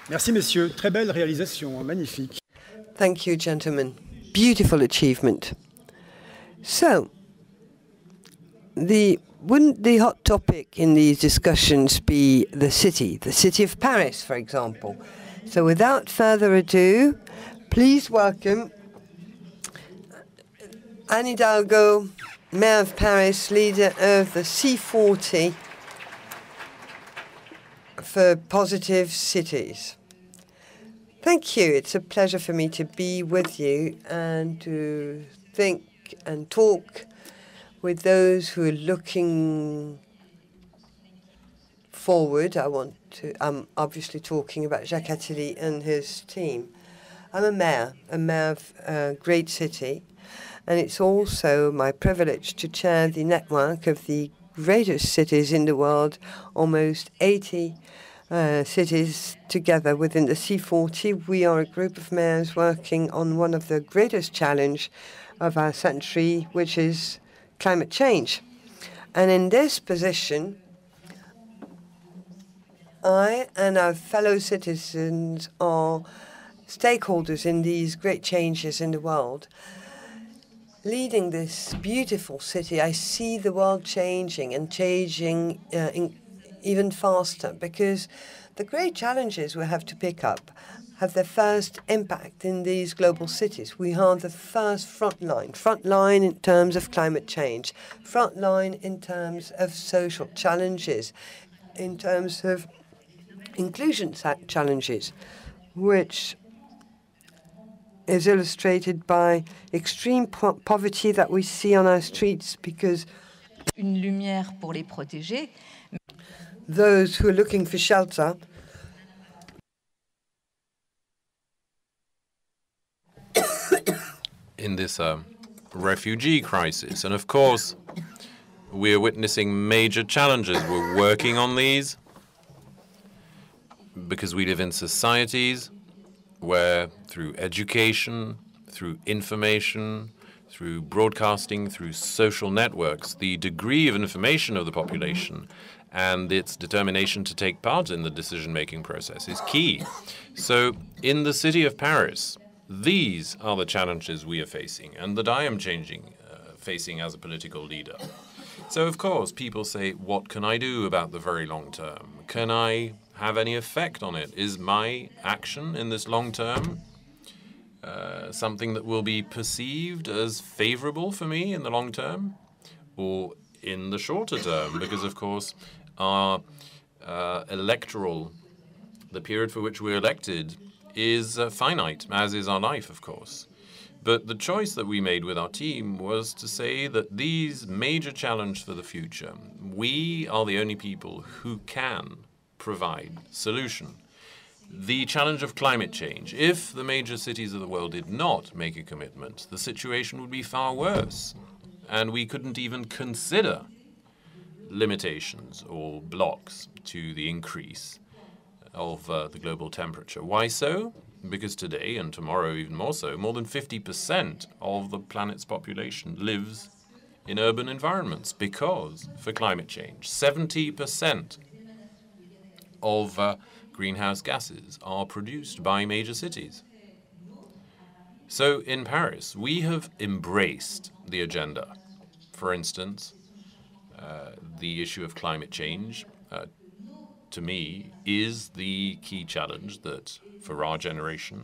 Merci, messieurs. Très belle réalisation, magnifique. Thank you, gentlemen. Beautiful achievement. So, wouldn't the hot topic in these discussions be the city of Paris, for example? So without further ado, please welcome Anne Hidalgo, Mayor of Paris, leader of the C40 for Positive Cities. Thank you. It's a pleasure for me to be with you and to think and talk with those who are looking forward. I'm obviously talking about Jacques Attali and his team. I'm a mayor of a great city, and it's also my privilege to chair the network of the greatest cities in the world, almost 80 cities together within the C40. We are a group of mayors working on one of the greatest challenges of our century, which is climate change. And in this position, I and our fellow citizens are stakeholders in these great changes in the world. Leading this beautiful city, I see the world changing and changing even faster, because the great challenges we have to pick up have their first impact in these global cities. We are the first front line in terms of climate change, front line in terms of social challenges, in terms of inclusion challenges, which is illustrated by extreme poverty that we see on our streets, because une lumière pour les protéger. Those who are looking for shelter in this refugee crisis. And of course, we're witnessing major challenges. We're working on these because we live in societies where through education, through information, through broadcasting, through social networks, the degree of information of the population and its determination to take part in the decision-making process is key. So in the city of Paris, these are the challenges we are facing and that I am facing as a political leader. So, of course, people say, what can I do about the very long term? Can I have any effect on it? Is my action in this long term something that will be perceived as favorable for me in the long term or in the shorter term? Because, of course, our the period for which we're elected is finite, as is our life, of course. But the choice that we made with our team was to say that these major challenges for the future, we are the only people who can provide solution. The challenge of climate change, if the major cities of the world did not make a commitment, the situation would be far worse. And we couldn't even consider limitations or blocks to the increase of the global temperature. Why so? Because today, and tomorrow even more so, more than 50% of the planet's population lives in urban environments because, for climate change, 70% of greenhouse gases are produced by major cities. So in Paris, we have embraced the agenda. For instance, the issue of climate change to me, is the key challenge that for our generation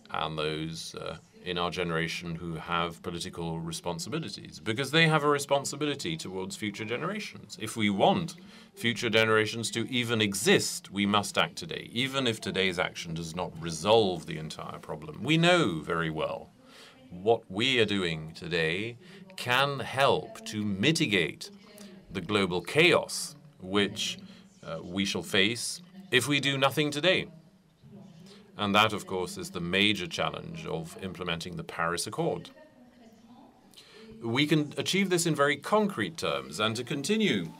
and those in our generation who have political responsibilities, because they have a responsibility towards future generations. If we want future generations to even exist, we must act today, even if today's action does not resolve the entire problem. We know very well what we are doing today can help to mitigate the global chaos which we shall face if we do nothing today. And that, of course, is the major challenge of implementing the Paris Accord. We can achieve this in very concrete terms, and to continue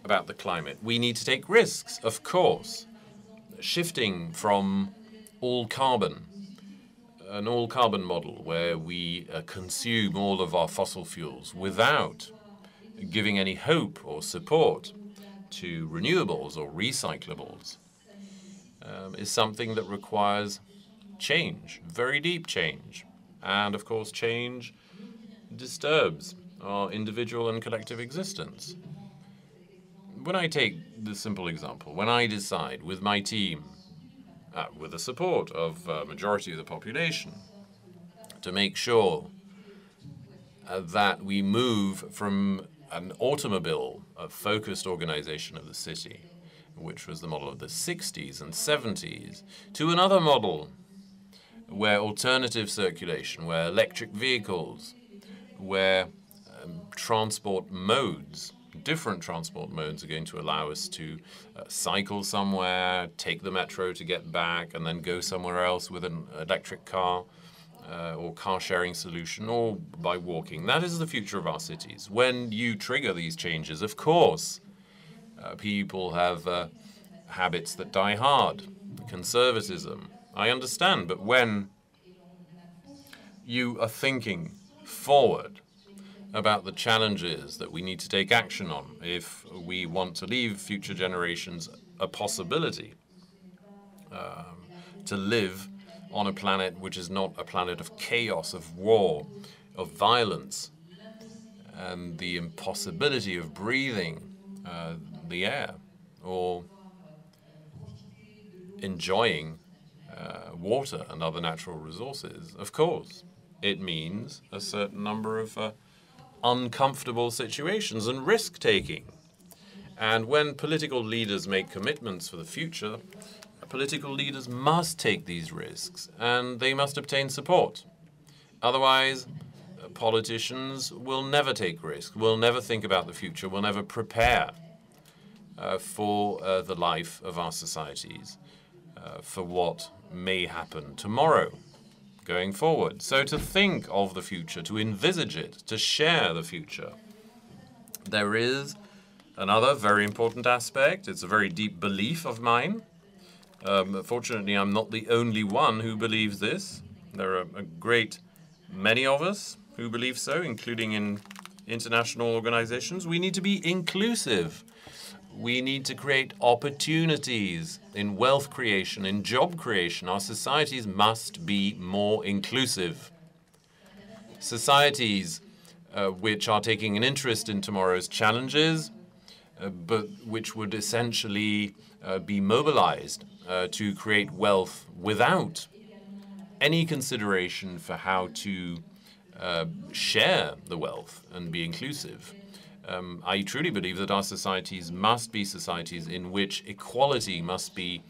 about the climate, we need to take risks, of course, shifting from all carbon, an all-carbon model where we consume all of our fossil fuels without giving any hope or support to renewables or recyclables. is something that requires change, very deep change. And of course, change disturbs our individual and collective existence. When I take the simple example, when I decide with my team, with the support of a majority of the population, to make sure that we move from an automobile-focused organization of the city, which was the model of the 60s and 70s, to another model where alternative circulation, where electric vehicles, where transport modes, different transport modes are going to allow us to cycle somewhere, take the metro to get back, and then go somewhere else with an electric car or car-sharing solution, or by walking. That is the future of our cities. When you trigger these changes, of course, people have habits that die hard, conservatism. I understand, but when you are thinking forward about the challenges that we need to take action on if we want to leave future generations a possibility to live on a planet which is not a planet of chaos, of war, of violence, and the impossibility of breathing the air or enjoying water and other natural resources. Of course, it means a certain number of uncomfortable situations and risk-taking. And when political leaders make commitments for the future, political leaders must take these risks, and they must obtain support. Otherwise, politicians will never take risks, will never think about the future, will never prepare for the life of our societies, for what may happen tomorrow, going forward. So to think of the future, to envisage it, to share the future, there is another very important aspect. It's a very deep belief of mine. Fortunately, I'm not the only one who believes this. There are a great many of us who believe so, including in international organizations. We need to be inclusive. We need to create opportunities in wealth creation, in job creation. Our societies must be more inclusive. Societies which are taking an interest in tomorrow's challenges, but which would essentially be mobilized to create wealth without any consideration for how to share the wealth and be inclusive. I truly believe that our societies must be societies in which equality must be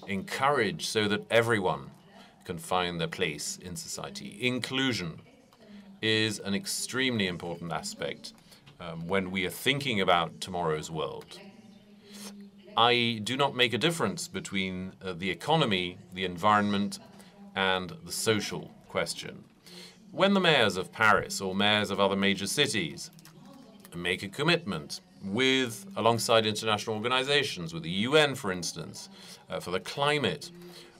encouraged so that everyone can find their place in society. Inclusion is an extremely important aspect when we are thinking about tomorrow's world. I do not make a difference between the economy, the environment, and the social question. When the mayors of Paris or mayors of other major cities make a commitment alongside international organizations, with the UN, for instance, for the climate,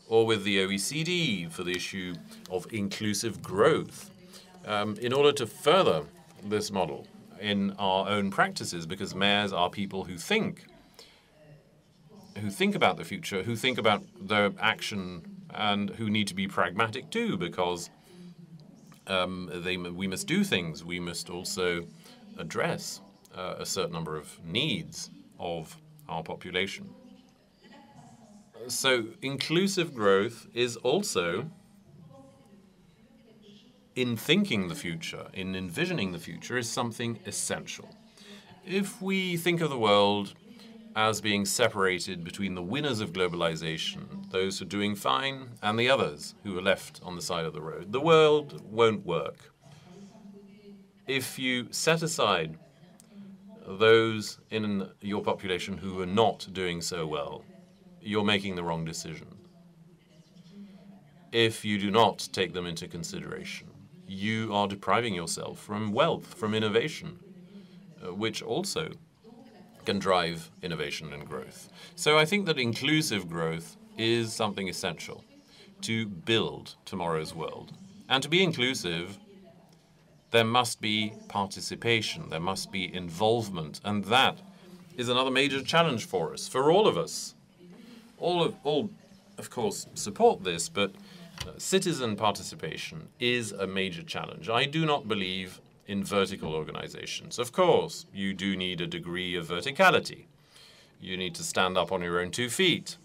or with the OECD for the issue of inclusive growth, in order to further this model in our own practices, because mayors are people who think about the future, who think about their action, and who need to be pragmatic too, because we must do things. We must also address a certain number of needs of our population. So inclusive growth is also, in thinking the future, in envisioning the future, is something essential. If we think of the world as being separated between the winners of globalization, those who are doing fine, and the others who are left on the side of the road, the world won't work. If you set aside those in your population who are not doing so well, you're making the wrong decision. If you do not take them into consideration, you are depriving yourself from wealth, from innovation, which also can drive innovation and growth. So I think that inclusive growth is something essential to build tomorrow's world. And to be inclusive, there must be participation, there must be involvement, and that is another major challenge for us, for all of us. All of course, support this, but citizen participation is a major challenge. I do not believe in vertical organizations. Of course, you do need a degree of verticality. You need to stand up on your own 2 feet.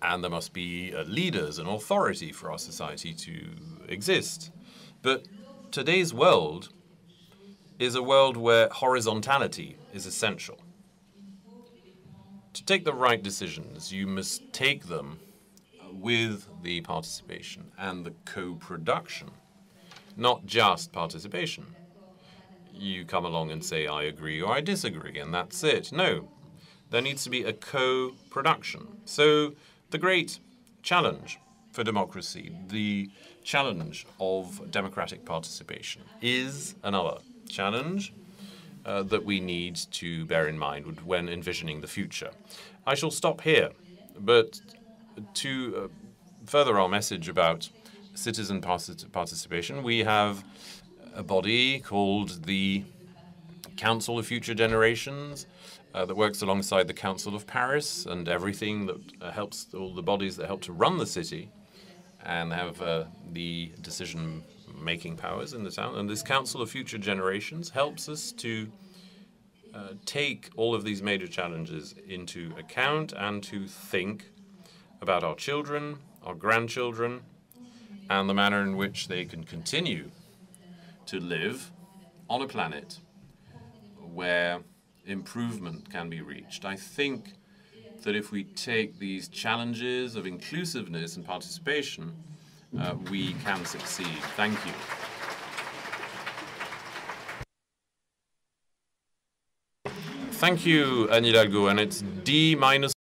And there must be leaders and authority for our society to exist. But today's world is a world where horizontality is essential. To take the right decisions, you must take them with the participation and the co-production, not just participation. You come along and say, I agree or I disagree, and that's it. No, there needs to be a co-production. So the great challenge for democracy, the challenge of democratic participation, is another challenge that we need to bear in mind when envisioning the future. I shall stop here, but to further our message about citizen participation, we have a body called the Council of Future Generations that works alongside the Council of Paris and everything that helps, all the bodies that help to run the city and have the decision-making powers in the town. And this Council of Future Generations helps us to take all of these major challenges into account and to think about our children, our grandchildren, and the manner in which they can continue to live on a planet where improvement can be reached. I think that if we take these challenges of inclusiveness and participation, we can succeed. Thank you. Thank you, Hidalgo, and it's D minus